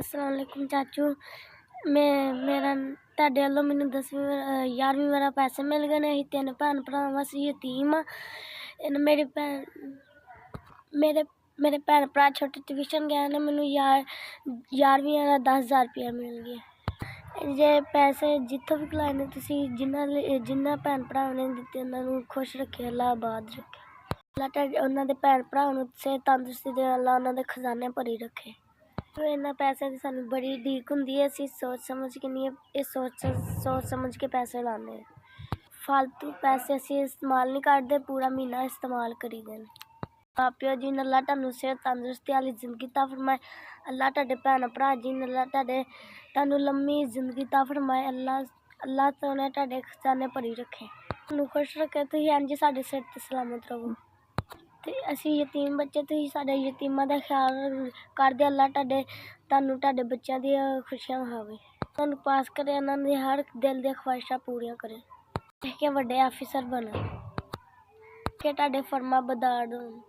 अस्सलाम वालेकुम चाचू। मेरा ਤੁਹਾਡੇ ਵੱਲੋਂ ਮੈਨੂੰ 10ਵੀਂ 11ਵੀਂ ਵਾਰ ਪੈਸੇ ਮਿਲ ਗਏ ਨੇ। ਅਸੀਂ 3 ਭੈਣ ਭਰਾ ਅਸੀਂ ਯਤੀਮ ਆ। ਮੇਰੇ ਭੈਣ ਭਰਾ ਛੋਟੇ ਟਿਊਸ਼ਨ ਗਏ ਨੇ। ਮੈਨੂੰ 11ਵੀਂ ਵਾਲਾ 10,000 ਰੁਪਇਆ ਮਿਲ ਗਿਆ। ਜੇ ਪੈਸੇ ਜਿੱਥੋਂ ਵੀ ਖਲਾਏ ਨੇ ਤੁਸੀਂ ਜਿਨ੍ਹਾਂ ਭੈਣ ਭਰਾਵਾਂ ਨੇ ਦਿੱਤੇ ਉਹਨਾਂ ਨੂੰ ਖੁਸ਼ ਰੱਖੇ, ਅੱਲਾ ਆਬਾਦ ਰੱਖੇ। ਅੱਲਾ ਉਹਨਾਂ ਦੇ ਭੈਣ ਭਰਾਵਾਂ ਨੂੰ ਸਿਹਤ ਤੰਦਰੁਸਤੀ ਦੇ, ਅੱਲਾ ਉਹਨਾਂ ਦੇ ਖਜ਼ਾਨੇ ਭਰੀ ਰੱਖੇ। ਇਹਨਾਂ ਪੈਸਿਆਂ ਦੀ ਸਾਨੂੰ ਬੜੀ ਉਡੀਕ ਹੁੰਦੀ ਹੈ। ਅਸੀਂ ਸੋਚ ਸਮਝ ਕੇ ਨਹੀਂ, ਇਹ ਸੋਚ ਸਮਝ ਕੇ ਪੈਸੇ ਲਾਉਂਦੇ ਹਾਂ। ਫਾਲਤੂ ਪੈਸੇ ਅਸੀਂ ਇਸਤੇਮਾਲ ਨਹੀਂ ਕਰਦੇ, ਪੂਰਾ ਮਹੀਨਾ ਇਸਤੇਮਾਲ ਕਰੀਦੇ ਨੇ। ਮਾਂ ਪਿਓ ਜੀ ਨੇ ਅੱਲਾ ਤੁਹਾਨੂੰ ਸਿਹਤ ਤੰਦਰੁਸਤੀ ਵਾਲੀ ਜ਼ਿੰਦਗੀ ਤਾ ਫਰਮਾਏ। ਅੱਲਾ ਤੁਹਾਡੇ ਭੈਣ ਭਰਾ ਜੀ ਨੇ ਅੱਲਾ ਤੁਹਾਨੂੰ ਲੰਮੀ ਜ਼ਿੰਦਗੀ ਤਾ ਫਰਮਾਏ। ਅੱਲਾ ਤੋਂ ਤੁਹਾਡੇ ਖਜ਼ਾਨੇ ਭਰੀ ਰੱਖੇ, ਤੁਹਾਨੂੰ ਖੁਸ਼ ਰੱਖੇ। ਤੁਸੀਂ ਇੰਝ ਸਾਡੇ ਸਿਰ 'ਤੇ ਸਲਾਮਤ ਰਹੋ। ਅਤੇ ਅਸੀਂ ਯਤੀਮ ਬੱਚੇ, ਤੁਸੀਂ ਸਾਡੇ ਯਤੀਮਾਂ ਦਾ ਖਿਆਲ ਕਰਦੇ। ਅੱਲਾ ਤੁਹਾਨੂੰ ਤੁਹਾਡੇ ਬੱਚਿਆਂ ਦੀਆਂ ਖੁਸ਼ੀਆਂ ਵਿਖਾਵੇ, ਤੁਹਾਨੂੰ ਪਾਸ ਕਰੇ, ਉਹਨਾਂ ਦੀ ਹਰ ਦਿਲ ਦੀਆਂ ਖਵਾਹਿਸ਼ਾਂ ਪੂਰੀਆਂ ਕਰੇ ਕਿ ਵੱਡੇ ਆਫਿਸਰ ਬਣਨ, ਕਿ ਤੁਹਾਡੇ ਫਰਮਾਂ ਬਰਦਾਰ ਹੋਣ।